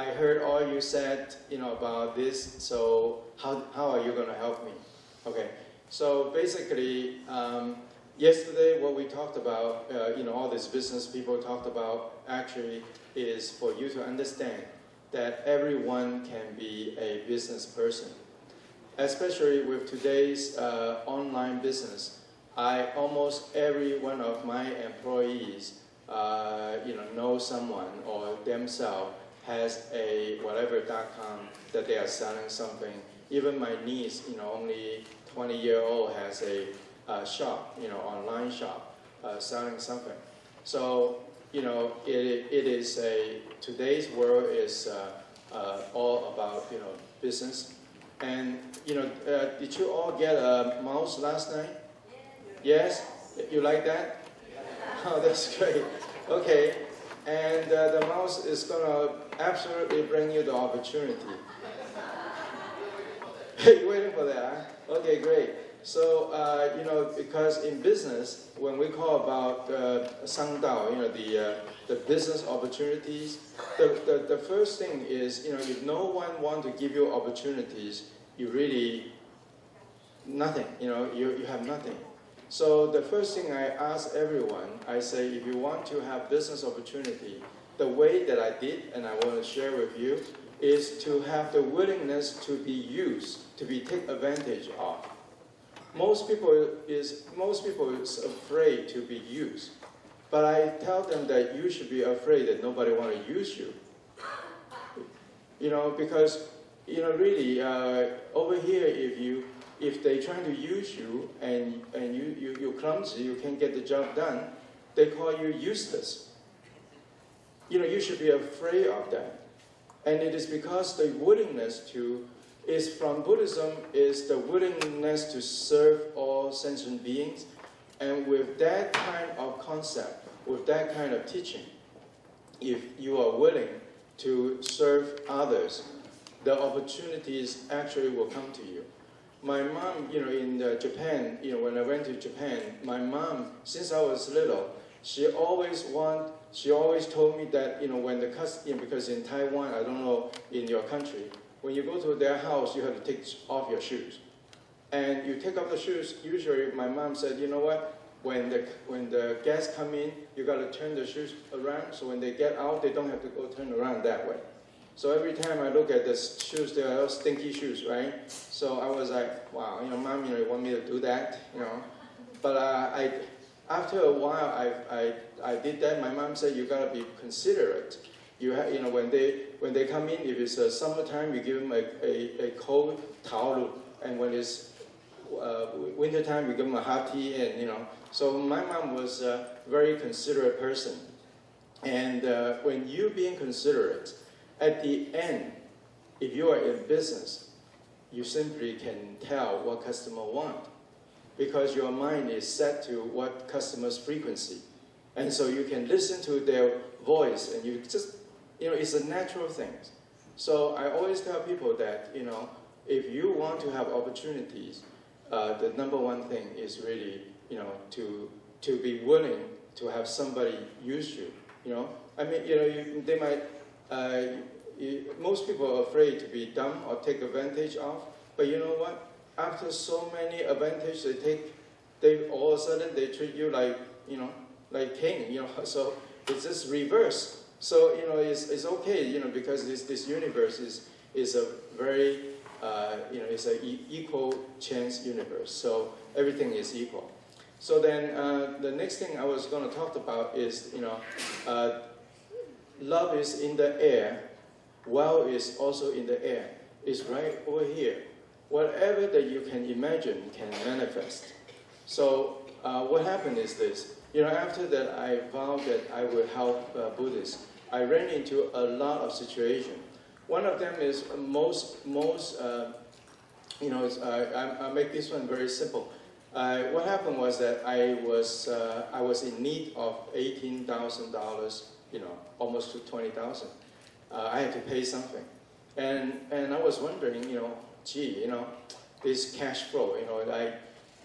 I heard all you said, about this. So how are you going to help me? Okay. So basically, yesterday what we talked about, all these business people talked about, actually is for you to understand that everyone can be a business person. Especially with today's online business, almost every one of my employees, know someone or themselves has a whatever.com that they are selling something. Even my niece, only 20-year-old, has a shop, online shop, selling something. So, it is today's world is all about, business. And, did you all get a mouse last night? Yes? You like that? Oh, that's great. Okay. And the mouse is going to absolutely bring you the opportunity. You waiting for that? Huh? Okay, great. So, because in business, when we call about Sangdao, the business opportunities, the first thing is, if no one wants to give you opportunities, you really, nothing, you have nothing. So the first thing I ask everyone, I say, if you want to have business opportunity, the way that I did, and I want to share with you, is to have the willingness to be used, to be taken advantage of. Most people is afraid to be used, but I tell them that you should be afraid that nobody want to use you. Because really over here, if they trying to use you and you're clumsy, you can't get the job done, they call you useless. You should be afraid of that. And it is because the willingness is from Buddhism, is the willingness to serve all sentient beings. And with that kind of concept, with that kind of teaching, if you are willing to serve others, the opportunities actually will come to you. My mom, in Japan, when I went to Japan, my mom, since I was little, she always told me that, when because in Taiwan, I don't know in your country, when you go to their house, you have to take off your shoes. And you take off the shoes, usually my mom said, you know what, when the guests come in, you got to turn the shoes around, so when they get out, they don't have to go turn around that way. So every time I look at the shoes, they are stinky shoes, right? So I was like, wow, Mom, you want me to do that, But after a while, I did that. My mom said, you gotta be considerate. When they come in, if it's summertime, you give them a cold towel, and when it's wintertime, you give them a hot tea, and So my mom was a very considerate person, and when you being considerate, at the end, if you are in business, you simply can tell what customer want, because your mind is set to what customer's frequency. And so you can listen to their voice, and you just, it's a natural thing. So I always tell people that, if you want to have opportunities, the number one thing is really, to be willing to have somebody use you, they might, most people are afraid to be dumb or take advantage of, but you know what? After so many advantages they all of a sudden they treat you like, like king, so it's just reverse. So, it's okay, because this universe is a very, it's an equal chance universe, so everything is equal. So then the next thing I was going to talk about is, love is in the air, wealth is also in the air. It's right over here. Whatever that you can imagine can manifest. So what happened is this. After that I vowed that I would help Buddhists. I ran into a lot of situations. One of them is I'll make this one very simple. What happened was that I was in need of $18,000, almost to $20,000. I had to pay something, and I was wondering, gee, this cash flow,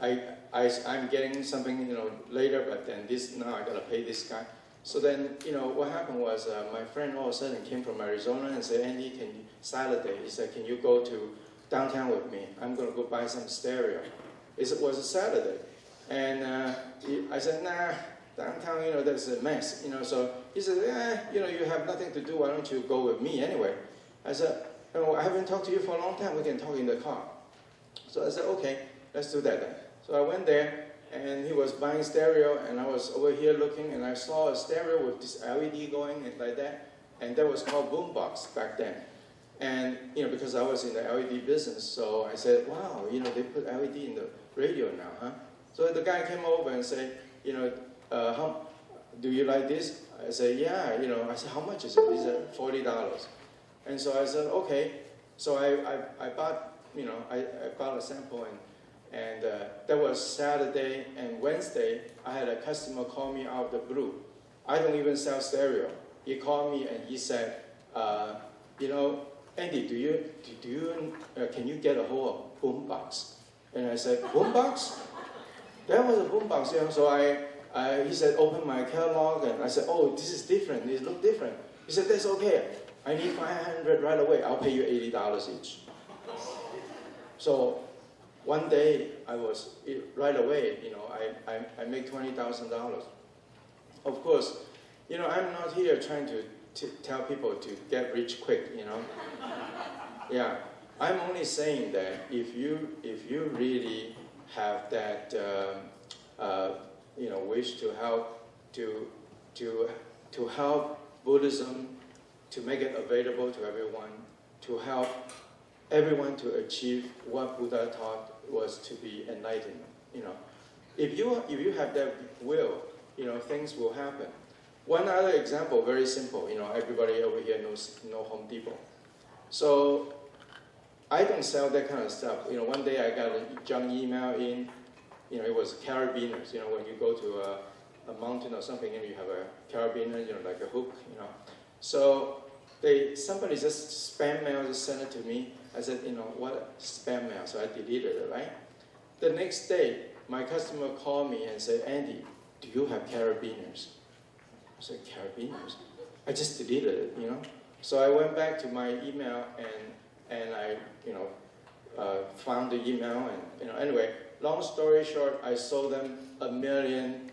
I'm getting something, later, but then now I gotta pay this guy. So then, what happened was my friend all of a sudden came from Arizona and said, Andy, Saturday, he said, can you go to downtown with me? I'm going to go buy some stereo. It was a Saturday. And I said, nah, downtown, that's a mess. So he said, you have nothing to do. Why don't you go with me anyway? I said, I haven't talked to you for a long time. We can talk in the car. So I said, okay, let's do that then. So I went there, and he was buying stereo, and I was over here looking, and I saw a stereo with this LED going and like that, and that was called boombox back then. And, because I was in the LED business, so I said, wow, they put LED in the radio now, huh? So the guy came over and said, do you like this? I said, yeah, I said, how much is it? He said, $40. And so I said, okay. So I bought, I bought a sample, and that was Saturday, and Wednesday, I had a customer call me out of the blue. I don't even sell stereo. He called me and he said, Andy, can you get a hold of boombox? And I said, boombox? That was a boombox, So he said, open my catalog, and I said, oh, this is different. It looks different. He said, that's okay. I need $500 right away. I'll pay you $80 each. So one day, right away, I make $20,000. Of course, I'm not here trying to tell people to get rich quick, Yeah, I'm only saying that if you really have that, wish to help, to help Buddhism, to make it available to everyone, to help everyone to achieve what Buddha taught was to be enlightenment. If you have that will, things will happen. One other example, very simple. Everybody over here knows Home Depot. So I don't sell that kind of stuff. One day I got a junk email in. It was carabiners. When you go to a mountain or something, and you have a carabiner, like a hook. So somebody just spam mail just sent it to me. I said, what spam mail? So I deleted it, right? The next day, my customer called me and said, Andy, do you have carabiners? I said, carabiners? I just deleted it, So I went back to my email and I, found the email and, anyway, long story short, I sold them 1 million,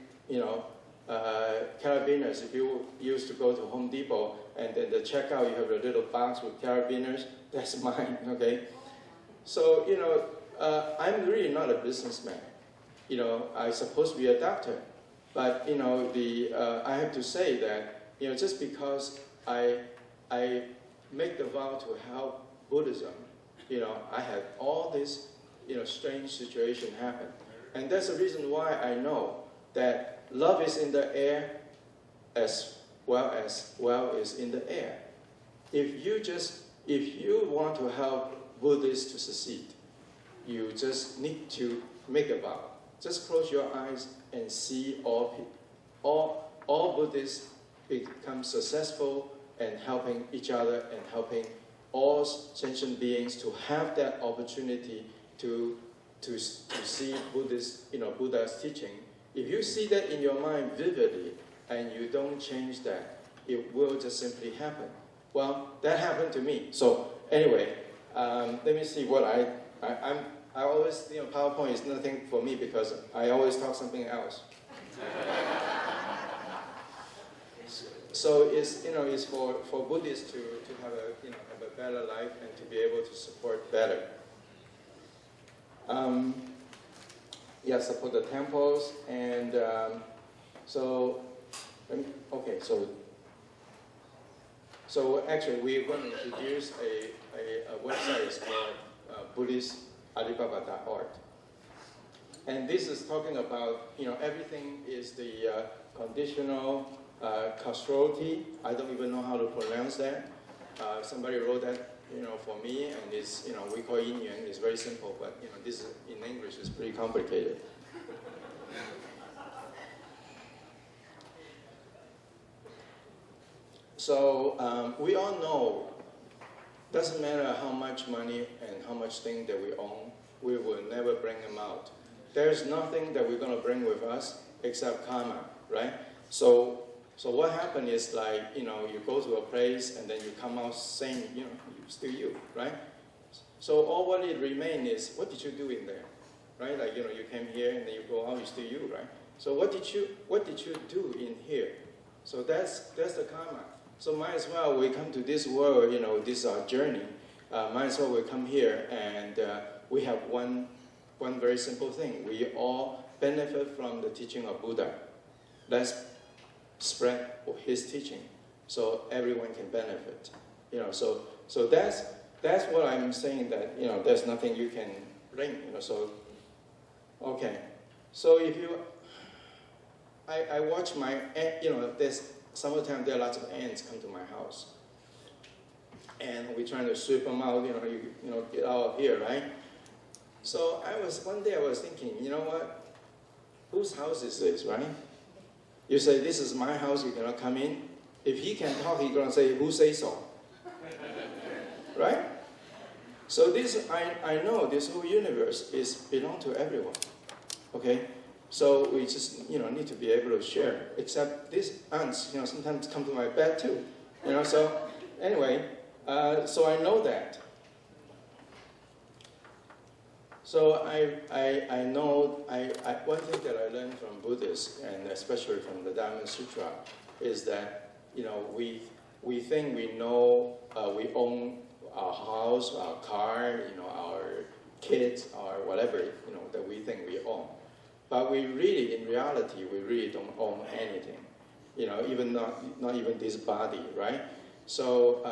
carabiners. If you used to go to Home Depot and then the checkout, you have a little box with carabiners, that's mine, okay? So, I'm really not a businessman. I'm supposed to be a doctor. But, I have to say that, just because I make the vow to help Buddhism, I had all this, strange situation happen. And that's the reason why I know that love is in the air as well is in the air. If you want to help Buddhists to succeed, you just need to make a vow. Just close your eyes and see all Buddhists become successful and helping each other and helping all sentient beings to have that opportunity to see Buddha's teaching. If you see that in your mind vividly and you don't change that, it will just simply happen. Well, that happened to me. So anyway, let me see what I always, PowerPoint is nothing for me because I always talk something else. So it's for Buddhists to have a better life and to be able to support better. Support the temples and so actually we're going to introduce a website. It's called Buddhist Alibaba.org. And this is talking about, everything is the conditional causality. I don't even know how to pronounce that. Somebody wrote that, for me, and it's, we call yin yang. It's very simple, but, this is, in English is pretty complicated. So we all know, doesn't matter how much money and how much thing that we own, we will never bring them out. There's nothing that we're going to bring with us except karma, right? So So what happened is like, you go to a place and then you come out same, still you, right? So all what it remains is, what did you do in there, right? Like, you came here and then you go out, you still you, right? So what did you do in here? So that's the karma. So might as well we come to this world, this is our journey. Might as well we come here and we have one very simple thing. We all benefit from the teaching of Buddha. Let's spread his teaching so everyone can benefit. So that's what I'm saying, that there's nothing you can bring. So okay. So if you I watch my there's summertime, there are lots of ants come to my house. And we're trying to sweep them out, get out of here, right? So one day I was thinking, you know what? Whose house is this, right? You say, this is my house, you cannot come in. If he can talk, he's going to say, who say so? Right? So this, I know this whole universe belongs to everyone, okay? So we just, need to be able to share. Except these ants, sometimes come to my bed too, So anyway, so I know that. So I know, one thing that I learned from Buddhists, and especially from the Diamond Sutra, is that, we think we know, we own our house, our car, our kids, or whatever, that we think we own. But in reality, we really don't own anything. Even not even this body, right? So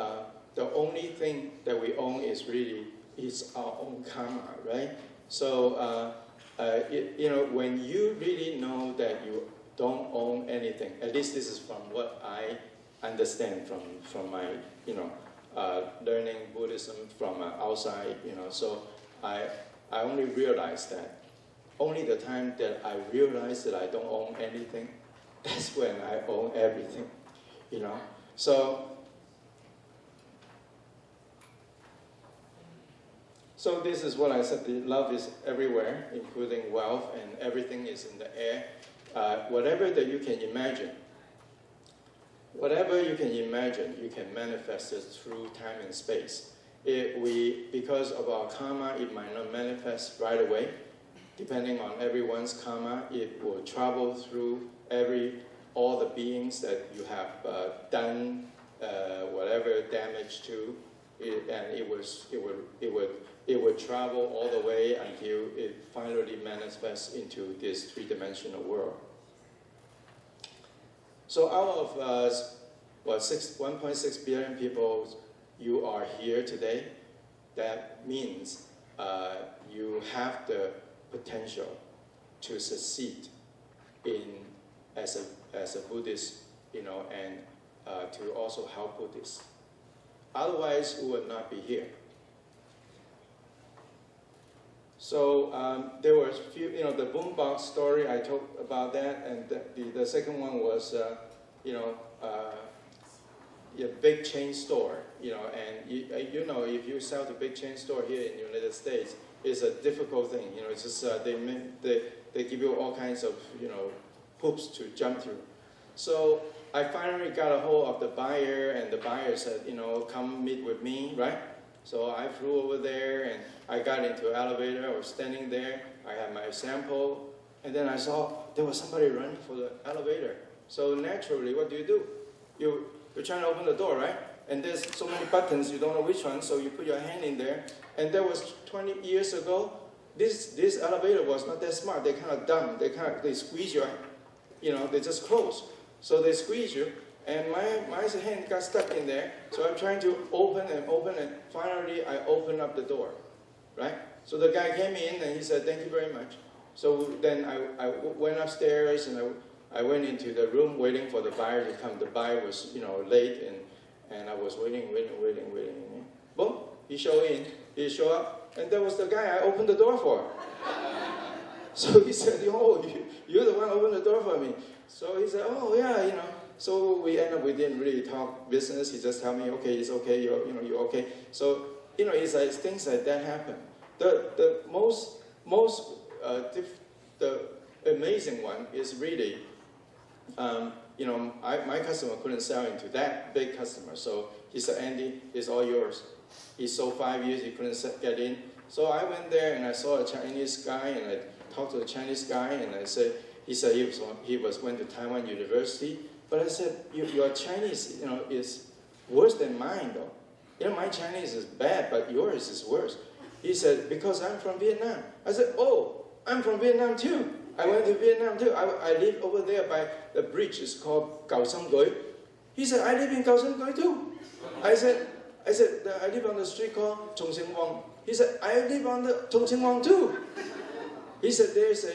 the only thing that we own is our own karma, right? So when you really know that you don't own anything, at least this is from what I understand from my learning Buddhism from outside, So I only realized that. Only the time that I realized that I don't own anything, that's when I own everything, So this is what I said, the love is everywhere, including wealth, and everything is in the air. Whatever that you can imagine, you can manifest it through time and space. Because of our karma, it might not manifest right away. Depending on everyone's karma, it will travel through all the beings that you have done whatever damage to, and it will travel all the way until it finally manifests into this three-dimensional world. So out of 1.6 billion people, you are here today. That means you have the potential to succeed as a Buddhist, and to also help Buddhists. Otherwise, we would not be here. So there were a few, the boombox story, I talked about that, and the second one was, a big chain store, and if you sell to big chain store here in the United States, it's a difficult thing, it's just they give you all kinds of, hoops to jump through. So I finally got a hold of the buyer, and the buyer said, come meet with me, right? So I flew over there, and I got into an elevator. I was standing there. I had my sample, and then I saw there was somebody running for the elevator. So naturally, what do? You're trying to open the door, right? And there's so many buttons, you don't know which one, so you put your hand in there. And that was 20 years ago. This elevator was not that smart. They're kind of dumb. They squeeze your, they just close. So they squeeze you, and my hand got stuck in there. So I'm trying to open, and finally I opened up the door, right? So the guy came in, and he said, "Thank you very much." So then I went upstairs, and I went into the room waiting for the buyer to come. The buyer was, late, and I was waiting. Boom, he showed up, and that was the guy I opened the door for. So he said, "Oh, you're the one who opened the door for me." So he said, "Oh yeah, So we didn't really talk business. He just told me, "Okay, it's okay. You're okay." So it's like things like that happen. The the amazing one is really my customer couldn't sell into that big customer. So he said, Andy, it's all yours. He sold 5 years, he couldn't get in. So I went there and I saw a Chinese guy and I talked to the Chinese guy and I said, he said he went to Taiwan University. But I said, your Chinese, is worse than mine though. My Chinese is bad, but yours is worse. He said, because I'm from Vietnam. I said, oh, I'm from Vietnam too. I went to Vietnam too. I live over there by the bridge. It's called Kaoh. He said, I live in Kaoh too. I said, I live on the street called Chong Sing Wong. He said, I live on the Chong Sing Wong too. He said, there's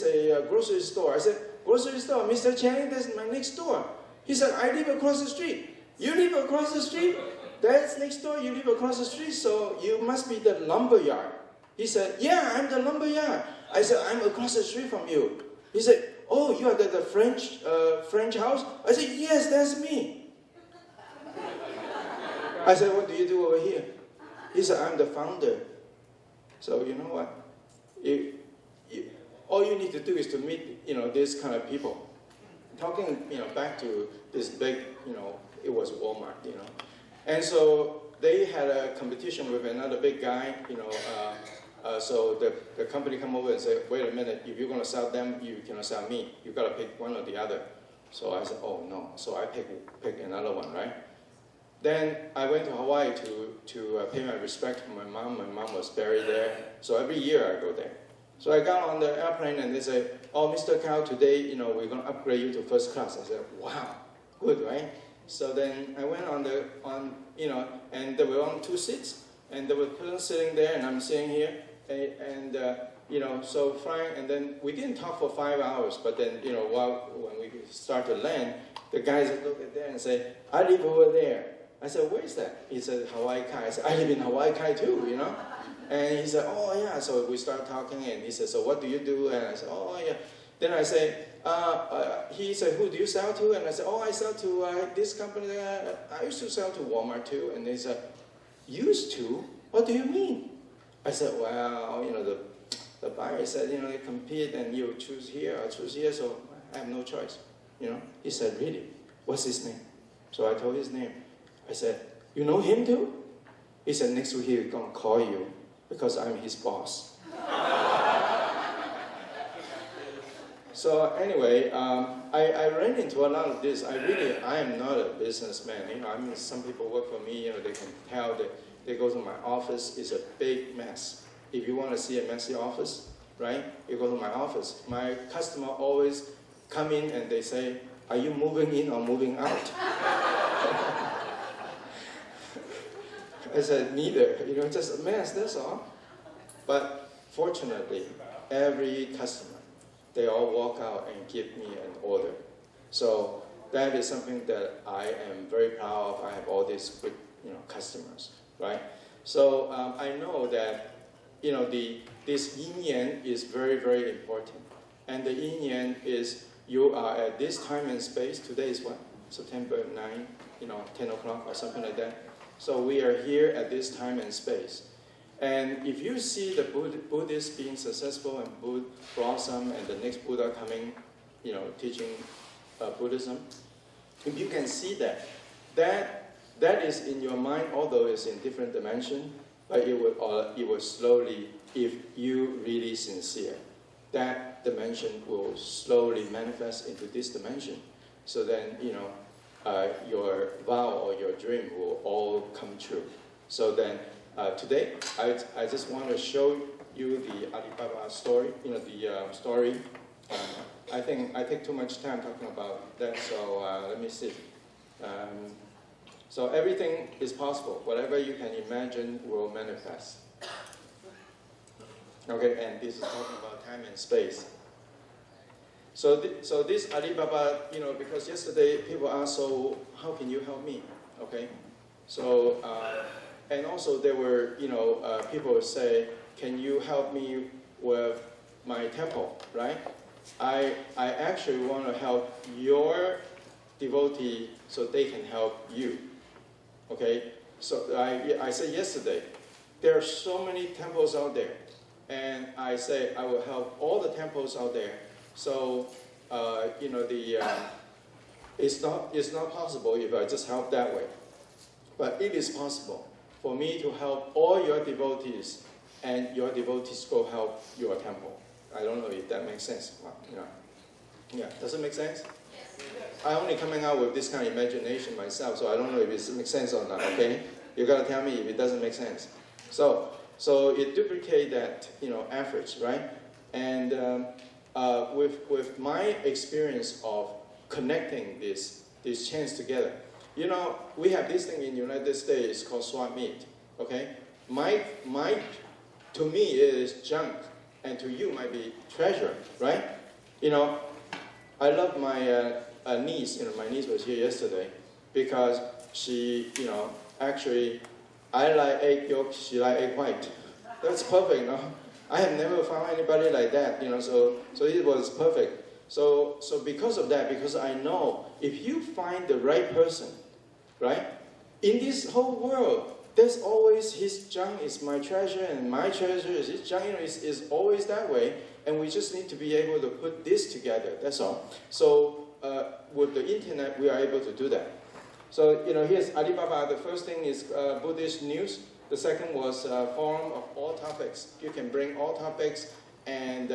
a grocery store. I said, grocery store, Mr. Chang, that's my next door. He said, I live across the street. You live across the street? That's next door, you live across the street, so you must be the lumberyard. He said, yeah, I'm the lumberyard. I said, I'm across the street from you. He said, oh, you are the French house? I said, yes, that's me. I said, what do you do over here? He said, I'm the founder. So you know what? All you need to do is to meet, this kind of people. Talking, back to this big, it was Walmart, And so they had a competition with another big guy, so the company come over and say, wait a minute, if you're going to sell them, you cannot sell me. You got to pick one or the other. So I said, oh no. So I pick another one, right? Then I went to Hawaii to pay my respect to my mom. My mom was buried there. So every year I go there. So I got on the airplane and they say, oh, Mr. Kaoh, today, we're going to upgrade you to first class. I said, wow, good, right? So then I went and there were on 2 seats, and there was a person sitting there, and I'm sitting here, and so flying, and then we didn't talk for 5 hours, but then, when we start to land, the guys look at there and say, I live over there. I said, where is that? He said, Hawaii Kai. I said, I live in Hawaii Kai too, And he said, oh yeah, so we started talking, and he said, so what do you do? And I said, oh yeah. Then I say, he said, who do you sell to? And I said, oh, I sell to this company. I used to sell to Walmart too. And they said, used to? What do you mean? I said, well, the buyer said, they compete and you choose here or choose here, so I have no choice. He said, really? What's his name? So I told his name. I said, you know him too? He said, next week he's going to call you because I'm his boss. So anyway, I ran into a lot of this. I am not a businessman. Some people work for me, they can tell that they go to my office, it's a big mess. If you want to see a messy office, right, you go to my office. My customer always come in and they say, are you moving in or moving out? I said, neither, just a mess, that's all. But fortunately, every customer, they all walk out and give me an order. So that is something that I am very proud of. I have all these good, customers, right? So I know that, this yin yang is very, very important. And the yin yang is you are at this time and space. Today is what? September 9, 10 o'clock or something like that. So we are here at this time and space. And if you see the Buddhists being successful and blossom and the next Buddha coming, teaching Buddhism, if you can see that is in your mind, although it's in different dimension, but it will slowly, if you really sincere, that dimension will slowly manifest into this dimension. So then, your vow or your dream will all come true. So then, today, I just want to show you the Alibaba story, the story. I think I take too much time talking about that, so let me see. So everything is possible. Whatever you can imagine will manifest. Okay, and this is talking about time and space. So this Alibaba, because yesterday people asked, so how can you help me? Okay, so and also there were people say, can you help me with my temple, right? I actually want to help your devotee so they can help you. Okay, so I said yesterday, there are so many temples out there, and I say I will help all the temples out there. So It's not possible if I just help that way. But it is possible for me to help all your devotees, and your devotees go help your temple. I don't know if that makes sense. Yeah, does it make sense? I'm only coming out with this kind of imagination myself, so I don't know if it makes sense or not, okay? You gotta tell me if it doesn't make sense. So it duplicates that, efforts, right? And with my experience of connecting these chains together, we have this thing in the United States called swap meet, okay? To me, it is junk, and to you might be treasure, right? I love my niece. My niece was here yesterday because she, actually, I like egg yolk, she like egg white. That's perfect, no? I have never found anybody like that, so it was perfect. So because of that, because I know if you find the right person, right, in this whole world, there's always his junk is my treasure and my treasure is his junk. It's always that way, and we just need to be able to put this together. That's all. So with the internet, we are able to do that. So here's Alibaba. The first thing is Buddhist news. The second was forum of all topics. You can bring all topics, and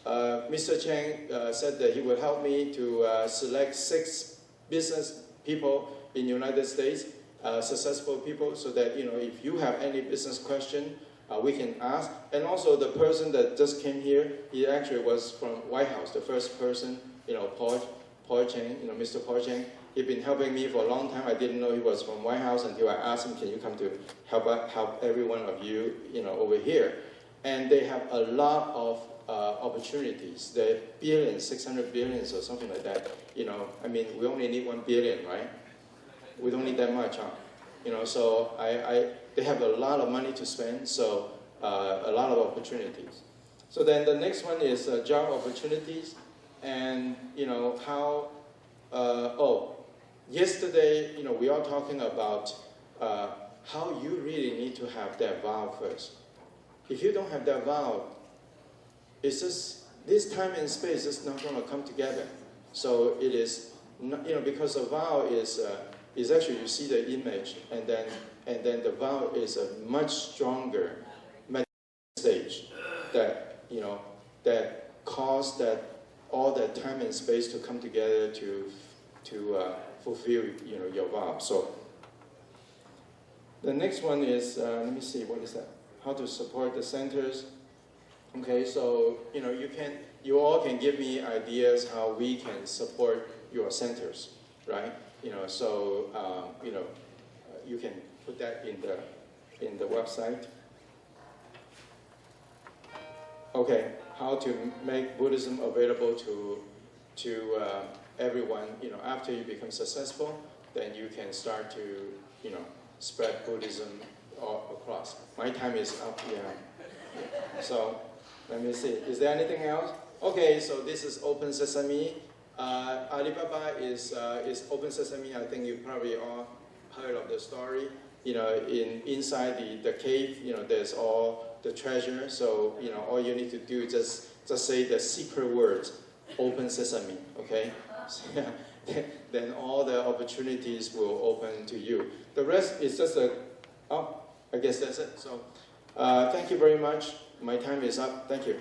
Mr. Cheng said that he would help me to select 6 business people in the United States. Successful people, so that if you have any business question, we can ask. And also the person that just came here, he actually was from White House, the first person, Paul Cheng, Mr. Paul Cheng. He'd been helping me for a long time. I didn't know he was from White House until I asked him, can you come to help every one of you, over here? And they have a lot of opportunities. They're billions, 600 billions or something like that. We only need 1 billion, right? We don't need that much, huh? So they have a lot of money to spend, so a lot of opportunities. So then the next one is job opportunities, and how. Yesterday, we are talking about how you really need to have that vow first. If you don't have that vow, it's just this time and space is not going to come together. So it is, not, because the vow is actually you see the image, and then the vow is a much stronger stage that that cause that all that time and space to come together to fulfill your vow. So the next one is let me see, what is that? How to support the centers. Okay, so you all can give me ideas how we can support your centers, right? So you can put that in the website. Okay, how to make Buddhism available to everyone. After you become successful, then you can start to spread Buddhism all across. My time is up here. So let me see. Is there anything else? Okay, so this is Open Sesame. Alibaba is Open Sesame. I think you probably all heard of the story. Inside the cave, there's all the treasure. So all you need to do is just say the secret words, Open Sesame. Okay, then all the opportunities will open to you. The rest is just I guess that's it. So thank you very much. My time is up. Thank you.